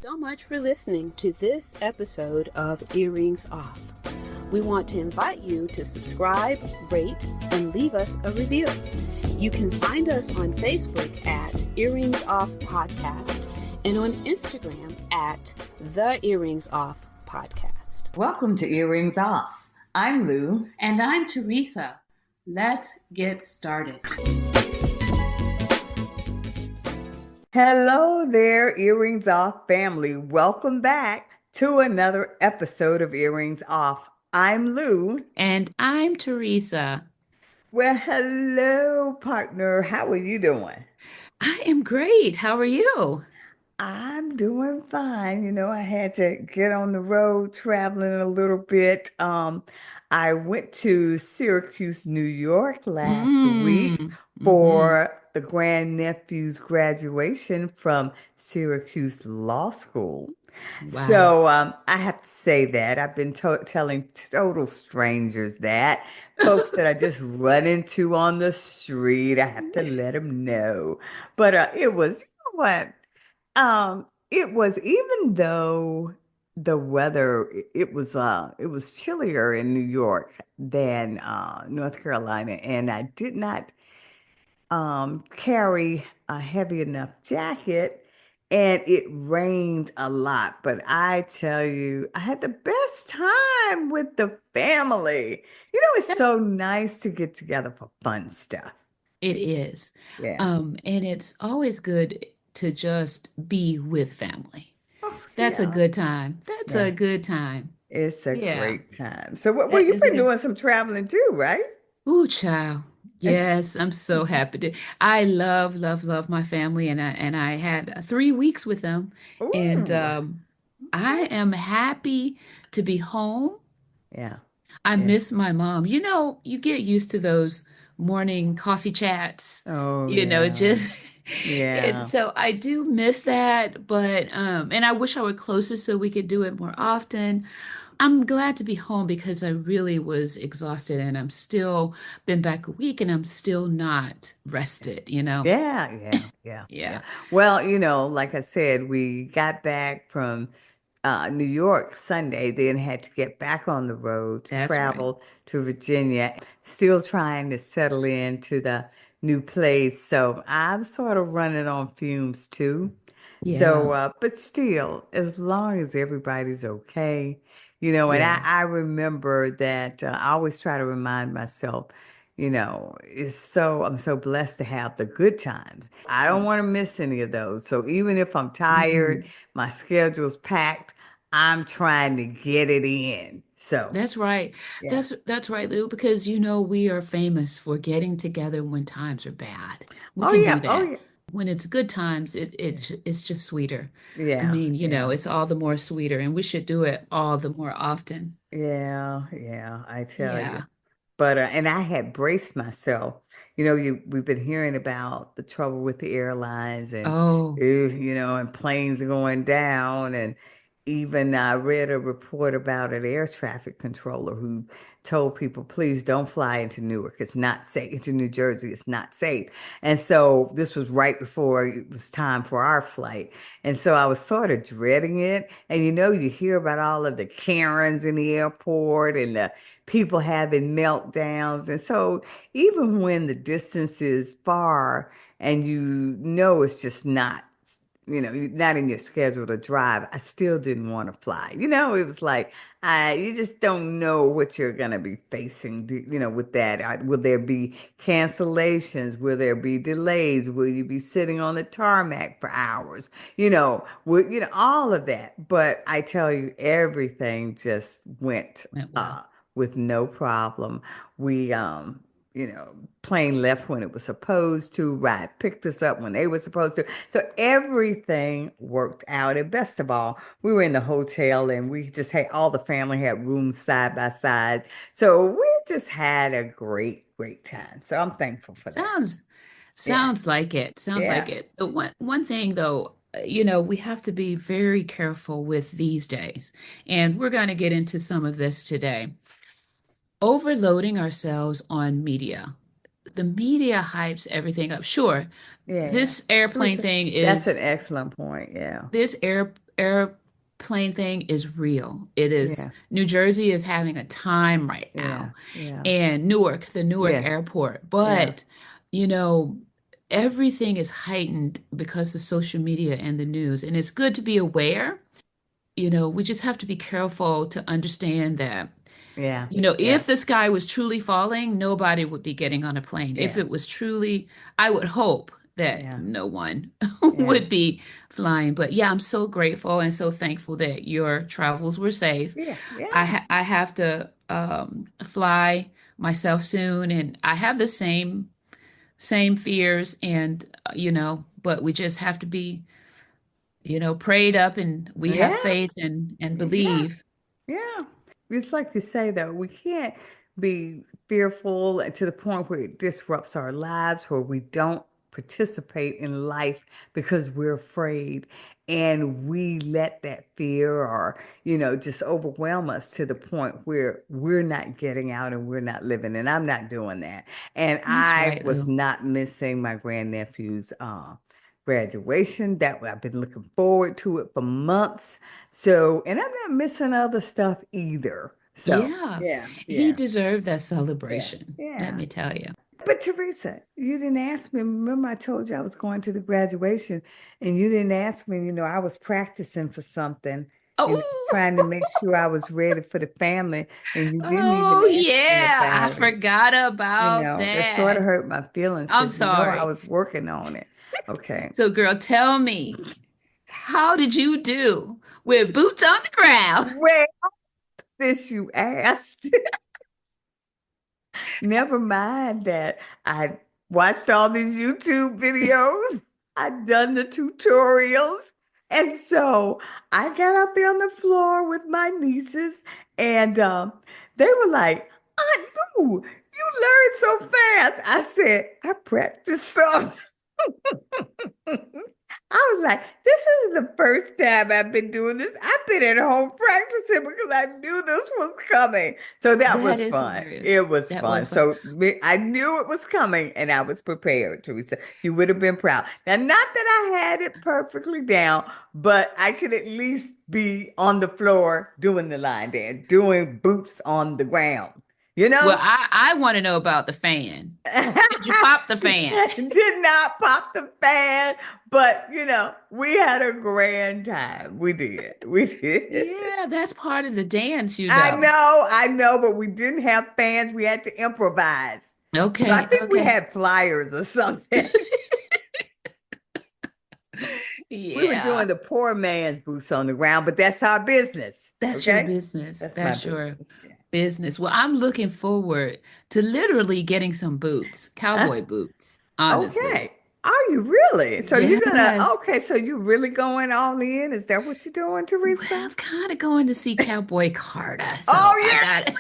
So much for listening to this episode of Earrings Off. We want to invite you to subscribe, rate, and leave us a review. You can find us on Facebook at Earrings Off Podcast and on Instagram at The Earrings Off Podcast. Welcome to Earrings Off. I'm Lou. And I'm Teresa. Let's get started. Hello there, Earrings Off family. Welcome back to another episode of Earrings Off. I'm Lou. And I'm Teresa. Well, hello, partner. How are you doing? I am great. How are you? I'm doing fine. I had to get on the road traveling a little bit. I went to Syracuse, New York last week Mm-hmm. for the grandnephew's graduation from Syracuse Law School. Wow. So I have to say that I've been telling total strangers that folks that I just run into on the street, I have to let them know. But it was, you know what? It was even though the weather it was chillier in New York than North Carolina, and I did not carry a heavy enough jacket, and it rained a lot. But I tell you, I had the best time with the family. It's That's so nice to get together for fun stuff. it is. Yeah. And it's always good to just be with family. Oh, That's a yeah. good time. That's a Yeah. good time. It's a Yeah. great time. So, well, you've Isn't been it? doing some traveling too, right? Ooh, child. It's, Yes, I'm so happy to. I love, love, love my family, and I had 3 weeks with them, and ooh, I okay. am happy to be home. Yeah. I Yeah. miss my mom. You get used to those morning coffee chats, Oh, yeah. just and Yeah. so I do miss that, but and I wish I were closer so we could do it more often. I'm glad to be home because I really was exhausted and I'm still been back a week and I'm still not rested. Yeah, yeah, yeah, yeah. Yeah, Well, like I said, we got back from New York Sunday, then had to get back on the road to that's right. travel to Virginia, still trying to settle into the new place. So I'm sort of running on fumes too. Yeah, So, but still, as long as everybody's okay, and I, yeah. I remember that I always try to remind myself, I'm so blessed to have the good times. I don't want to miss any of those. So even if I'm tired, Mhm. my schedule's packed, I'm trying to get it in. So, That's right. yeah. That's right, Lou, because we are famous for getting together when times are bad. We Oh can do yeah. Oh that. yeah. When it's good times, it's just sweeter. I Yeah. mean, Yeah. it's all the more sweeter, and we should do it all the more often. Yeah. Yeah. I tell you. Yeah. But and I had braced myself. We've been hearing about the trouble with the airlines and Oh, and planes going down, and even I read a report about an air traffic controller who told people, please don't fly into Newark. It's not safe. Into New Jersey, it's not safe. And so this was right before it was time for our flight. And so I was sort of dreading it. And you hear about all of the Karens in the airport and the people having meltdowns. And so even when the distance is far and it's just not, not in your schedule to drive, I still didn't want to fly. It was like, you just don't know what you're going to be facing, with that. Will there be cancellations? Will there be delays? Will you be sitting on the tarmac for hours? All of that. But I tell you, everything just went went well. with no problem. We plane left when it was supposed to, ride picked us up when they were supposed to. So everything worked out. And best of all, we were in the hotel and we just had all the family had rooms side by side. So we just had a great, great time. So I'm thankful for that. Sounds Yeah. sounds like it. Sounds like Yeah. it. But one thing though, we have to be very careful with these days. And we're going to get into some of this today. Overloading ourselves on media. The media hypes everything up. Sure, Yeah. this airplane Teresa, thing that's an is excellent point. Yeah. this airplane thing is real. It is, Yeah. New Jersey is having a time right Yeah. now, Yeah. and Newark, the Newark Yeah. airport. Yeah. But, you know, everything is heightened because of social media and the news. And it's good to be aware. We just have to be careful to understand that, Yeah. if Yeah. the sky was truly falling, nobody would be getting on a plane. If Yeah. it was truly, I would hope that Yeah. no one Yeah. would be flying. But yeah, I'm so grateful and so thankful that your travels were safe. Yeah. Yeah. I have to fly myself soon, and I have the same fears, and but we just have to be, prayed up, and we have Yeah. faith and Yeah. believe. Yeah. It's like you say, though, we can't be fearful to the point where it disrupts our lives, where we don't participate in life because we're afraid. And we let that fear or, just overwhelm us to the point where we're not getting out and we're not living. And I'm not doing that. And That's I right, was Lou. not missing my grandnephew's graduation. That I've been looking forward to it for months. So, and I'm not missing other stuff either. So, Yeah, yeah, he yeah, deserved that yeah, celebration, let yeah. me tell you. But Teresa, you didn't ask me. Remember, I told you I was going to the graduation, and you didn't ask me. I was practicing for something, Oh, trying to make sure I was ready for the family, and you didn't even oh ask me yeah, I about it. forgot about That sort of that. hurt my feelings I'm because I sorry. was working on it. Okay. So, girl, tell me, how did you do with boots on the ground? Well, this you asked. Never mind that I watched all these YouTube videos. I'd done the tutorials. And so I got out there on the floor with my nieces, and they were like, Aunt Lou, you learned so fast. I said, I practiced some. I was like, this is the first time I've been doing this. I've been at home practicing because I knew this was coming. So that That was is fun. hilarious. It was That fun. was fun. I knew it was coming and I was prepared, Teresa. You would have been proud. Now, not that I had it perfectly down, but I could at least be on the floor doing the line dance, doing boots on the ground, you Well, know? I want to know about the fan. Did you pop the fan? Did not pop the fan, but we had a grand time. We did. We did. Yeah, that's part of the dance. I know, but we didn't have fans. We had to improvise. So I Okay, think we okay. had flyers or something. We were Yeah, doing the poor man's boots on the ground, but that's our business. that's your Okay? business. That's my That's your business. Yeah. business. Well, I'm looking forward to literally getting some boots, cowboy boots, honestly. Okay. Are you really? So you're gonna, Yes. okay, so you're really going all in? Is that what you're doing, Well, Teresa? I'm kind of going to see Cowboy Carter, so Oh, I yes. got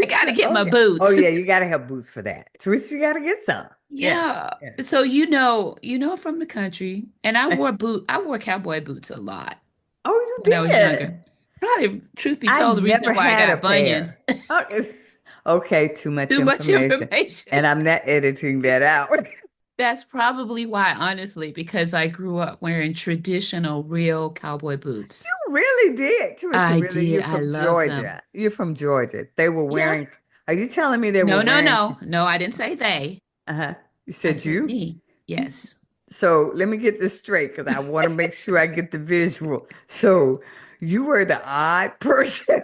I got to Teresa. get Oh, my yeah. Oh, boots. yeah, you gotta have boots for that. Teresa, you gotta get some. Yeah. Yeah. Yeah. So from the country, and I wore cowboy boots a lot Oh, you when I was did. younger. Probably, truth be I told, the reason never why I had a got bunions. pair. Oh, okay, too much Too much information. information. And I'm not editing that out. That's probably why, honestly, because I grew up wearing traditional, real cowboy boots. You really did. Teresa, I really, did. you're I from love them. Georgia. You're from Georgia. They were Yeah. wearing, are you telling me they were No, no, wearing, no. No, I didn't say they. uh-huh. You I said said you? me. Yes. So let me get this straight because I want to make sure I get the visual. So you were the odd person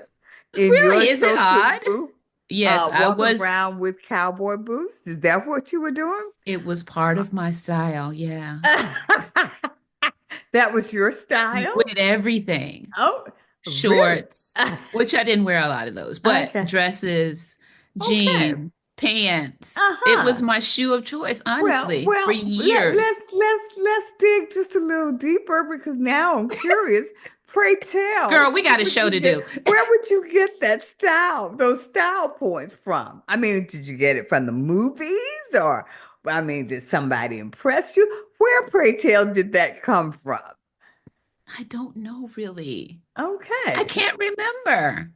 in your Really? Is it social odd? group, Yes, I walking was. around with cowboy boots. Is that what you were doing? It was part of my style. Yeah. That was your style? With everything. Oh, really? Shorts, which I didn't wear a lot of those, but Okay. dresses, Okay. jeans, pants. It was Uh-huh. my shoe of choice, Well, honestly, for well, years. let's dig just a little deeper because now I'm curious. Pray tell, Girl, we got a show to do. where would you get that style, those style points from? I mean, did you get it from the movies or I mean, did somebody impress you? Where, pray tell, did that come from? I don't know really. I Okay. can't remember.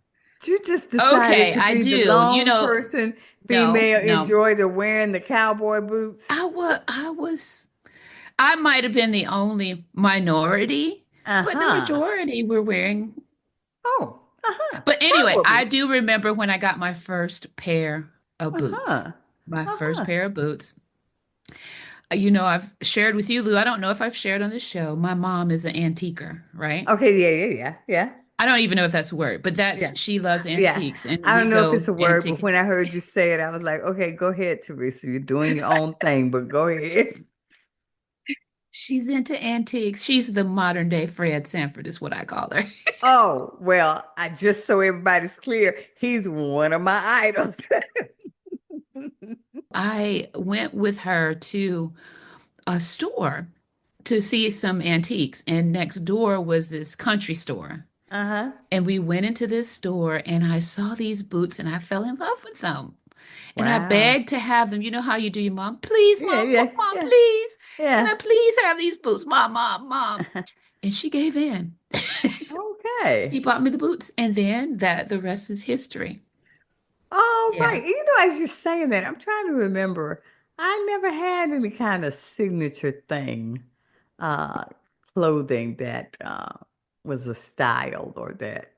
You just decided Okay, to I be the do. lone person, No, female in no. Georgia wearing the cowboy boots. I might have been the only minority but the Uh-huh. majority were wearing. Oh, uh-huh. But anyway, I Probably. do remember when I got my first pair of boots, Uh-huh. my first Uh-huh. pair of boots. I've shared with you, Lou. I don't know if I've shared on this show. My mom is an antiquer, right? Okay, yeah, yeah, yeah, yeah, I don't even know if that's a word, but yeah. she loves Yeah. antiques, and I we don't know if go it's a word, but antique. when I heard you say it, I was like, okay, go ahead, Teresa. You're doing your own thing, but go ahead. She's into antiques. She's the modern day Fred Sanford, is what I call her. Oh, well, I just so everybody's clear, he's one of my idols. I went with her to a store to see some antiques, and next door was this country store. Uh-huh. And we went into this store, and I saw these boots, and I fell in love with them. And I Wow. begged to have them. You know how you do your mom? Please, Yeah, mom, yeah, mom, yeah, please. Can yeah. I please have these boots? Mom, mom, mom. And she gave in. She Okay. bought me the boots, and then the rest is history. Oh, Yeah. right. You know, as you're saying that, I'm trying to remember. I never had any kind of signature thing, uh, clothing that was a style or that,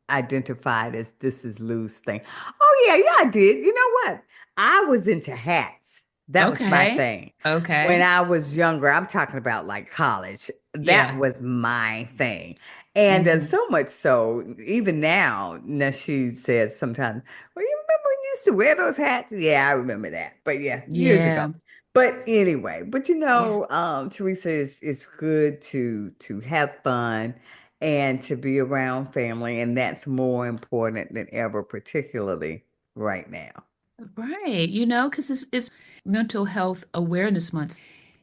identified as this is Lou's thing. Oh, yeah, yeah, I did. You know what? I was into hats. That was my Okay. thing. When Okay. I was younger, I'm talking about like college. That Yeah. was my thing. And Hmm. so much so, even now she says sometimes, well, you remember when you used to wear those hats? Yeah, I remember that. But yeah, years ago. Yeah. But anyway, Yeah. Teresa, it's good to have fun and to be around family, and that's more important than ever, particularly right now. Right. Because it's Mental Health Awareness Month.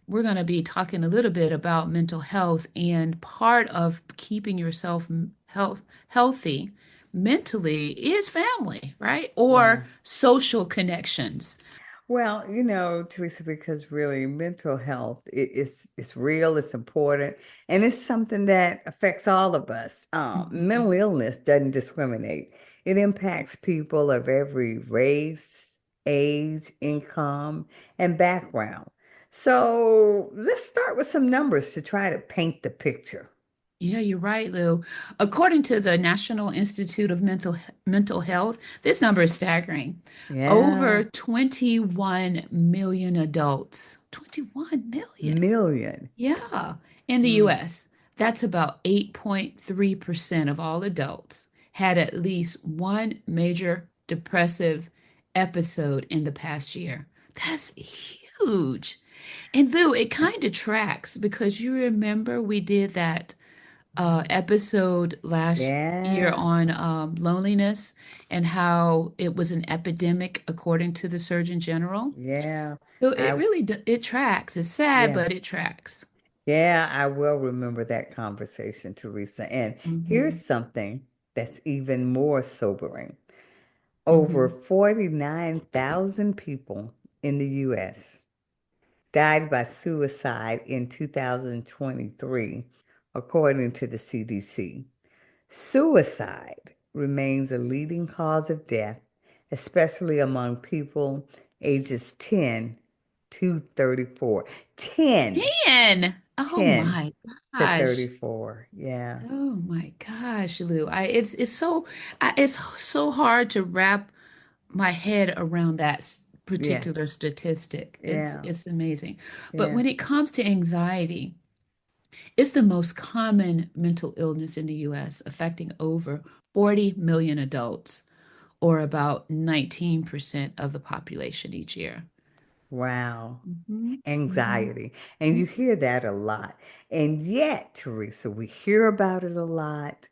We're going to be talking a little bit about mental health, and part of keeping yourself healthy mentally is family, right? Yeah. Or social connections. Well, Teresa, because really mental health it's real, it's important, and it's something that affects all of us. Mhm. Mental illness doesn't discriminate. It impacts people of every race, age, income, and background. So let's start with some numbers to try to paint the picture. Yeah, you're right, Lou. According to the National Institute of Mental Health, this number is staggering. Yeah, Over 21 million adults. 21 million. million. Yeah, in the Mm, US, that's about 8.3% of all adults had at least one major depressive episode in the past year. That's huge. And Lou, it kind of tracks because you remember we did that episode last year yeah, on loneliness and how it was an epidemic according to the Surgeon General. yeah. So it I really it tracks. It's sad, yeah. but it tracks. Yeah, I will remember that conversation, Teresa. And here's Hmm. something that's even more sobering. Over Hmm. 49,000 people in the US died by suicide in 2023, according to the CDC. Suicide remains a leading cause of death, especially among people ages 10 to 34. 10 Man, oh 10 my to gosh. 34. Yeah. Oh my gosh, Lou. It's so hard to wrap my head around that Yeah. particular statistic. Yeah. It's amazing. But Yeah. when it comes to anxiety, it's the most common mental illness in the US, affecting over 40 million adults, or about 19% of the population each year. Wow. Hmm. Hmm. Anxiety. And you hear that a lot. And yet, Teresa, we hear about it a lot.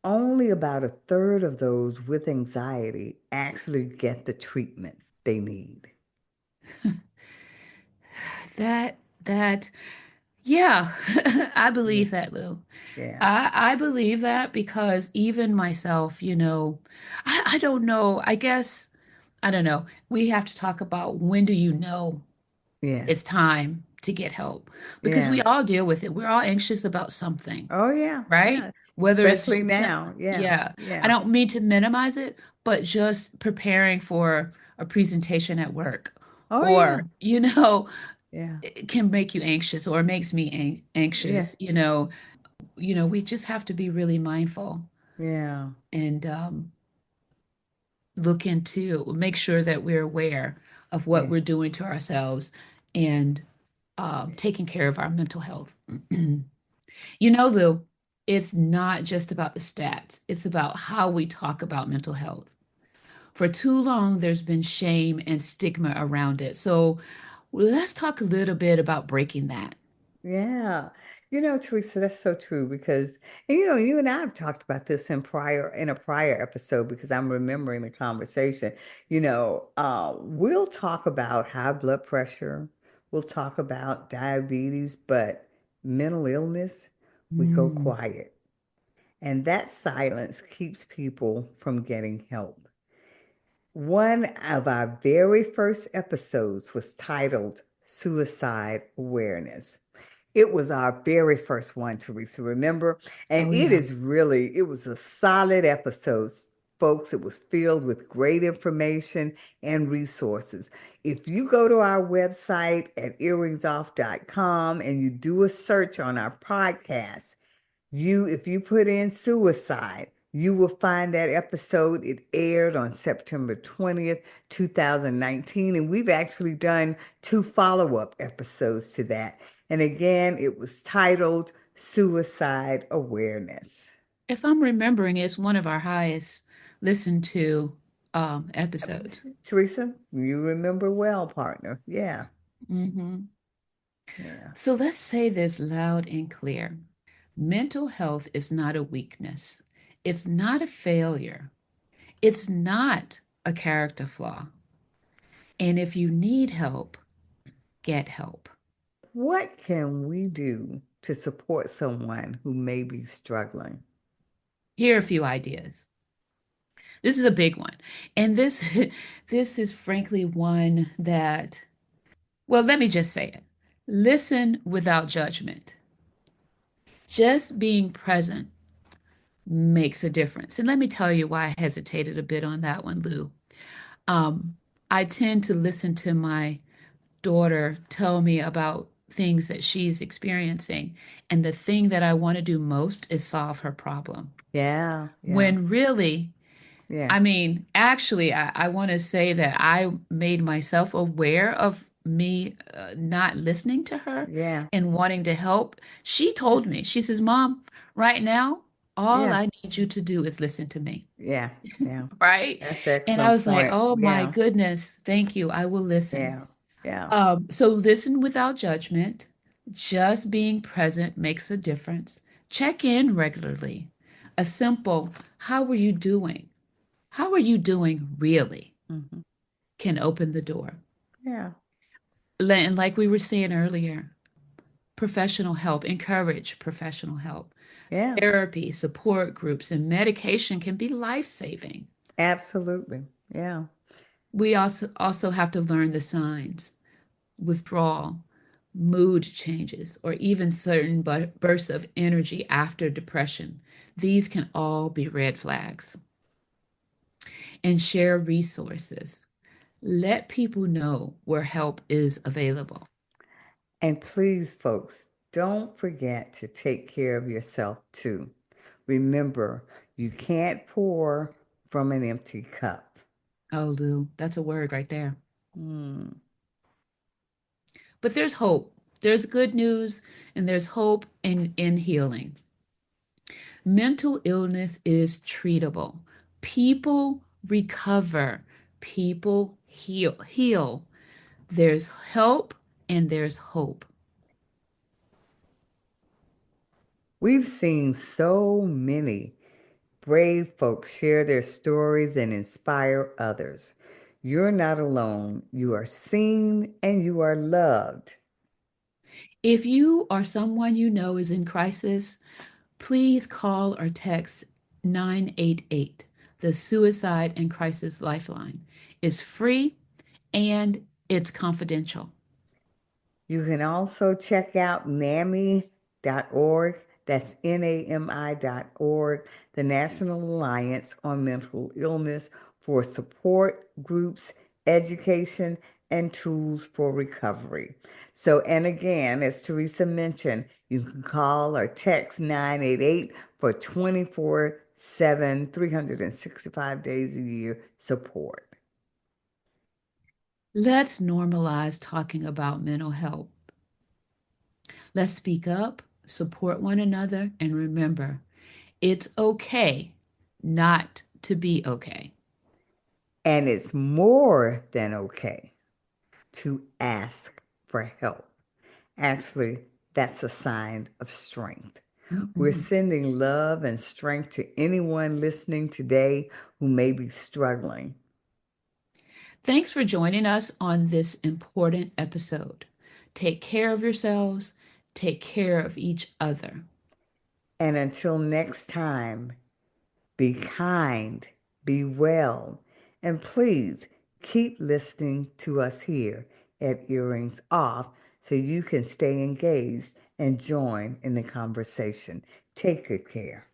Only about a third of those with anxiety actually get the treatment they need. That, yeah, I Yeah. believe that, Lou. Yeah. I believe that because even myself, I don't know. I don't know. We have to talk about when do you know Yeah. it's time to get help because we Yeah. all deal with it. We're all anxious about something, Oh, yeah. right? Yeah. Whether it's Especially just, now. Yeah. yeah, I Yeah. don't mean to minimize it, but just preparing for a presentation at work Oh, yeah. or, Yeah. it can make you anxious or makes me Yeah. anxious, we just have to be really mindful Yeah. and look into, make sure that we're aware of what Yeah. we're doing to ourselves and taking care of our mental health. Lou, it's not just about the stats, it's about how we talk about mental health. For too long, there's been shame and stigma around it. So let's talk a little bit about breaking that. Yeah. Teresa, that's so true because, and you and I have talked about this in a prior episode because I'm remembering the conversation. We'll talk about high blood pressure, we'll talk about diabetes, but mental illness, we go Mm. quiet. And that silence keeps people from getting help. One of our very first episodes was titled Suicide Awareness. It was our very first one, Teresa, remember? And Oh, yeah. it was a solid episode, folks. It was filled with great information and resources. If you go to our website at earringsoff.com and you do a search on our podcast, if you put in suicide, you will find that episode. It aired on September 20th, 2019, and we've actually done two follow-up episodes to that. And again, it was titled Suicide Awareness. If I'm remembering, it's one of our highest listened to episodes. Teresa, you remember well, partner. Yeah, Hmm. yeah. So let's say this loud and clear. Mental health is not a weakness. It's not a failure. It's not a character flaw. And if you need help, get help. What can we do to support someone who may be struggling? Here are a few ideas. This is a big one. And this this is frankly one that, well, let me just say it. Listen without judgment. Just being present makes a difference. And let me tell you why I hesitated a bit on that one, Lou. Um, I tend to listen to my daughter tell me about things that she's experiencing, and the thing that I want to do most is solve her problem. Yeah, yeah, When really, yeah, I mean, actually, I want to say that I made myself aware of me not listening to her yeah, and wanting to help. She yeah, told me, she says, Mom, right now, all yeah. I need you to do is listen to me. Yeah, yeah. Right? That's an And I excellent was like, point. oh my Yeah, goodness, thank you. I will listen. yeah, yeah, So listen without judgment. Just being present makes a difference. Check in regularly. A simple, how are you doing? How are you doing really hmm, can open the door. yeah, And like we were saying earlier, professional help, encourage professional help. yeah, Therapy, support groups, and medication can be life-saving. absolutely. Yeah. We also have to learn the signs, withdrawal, mood changes, or even certain bursts of energy after depression. These can all be red flags. And share resources. Let people know where help is available. And please, folks, don't forget to take care of yourself too. Remember, you can't pour from an empty cup. Oh, Lou, that's a word right there. Hmm. But there's hope. There's good news and there's hope in healing. Mental illness is treatable. People recover. People heal. There's help and there's hope. We've seen so many brave folks share their stories and inspire others. You're not alone. You are seen and you are loved. If you or someone you know is in crisis, please call or text 988. The Suicide and Crisis Lifeline is free and it's confidential. You can also check out NAMI.org. That's NAMI.org, the National Alliance on Mental Illness, for support groups, education, and tools for recovery. So, and again, as Teresa mentioned, you can call or text 988 for 24/7, 365 days a year support. Let's normalize talking about mental health. Let's speak up, support one another, and remember, it's okay not to be okay. And it's more than okay to ask for help. Actually, that's a sign of strength. We're Mhm. sending love and strength to anyone listening today who may be struggling. Thanks for joining us on this important episode. Take care of yourselves, take care of each other. And until next time, be kind, be well, and please keep listening to us here at Earrings Off so you can stay engaged and join in the conversation. Take good care.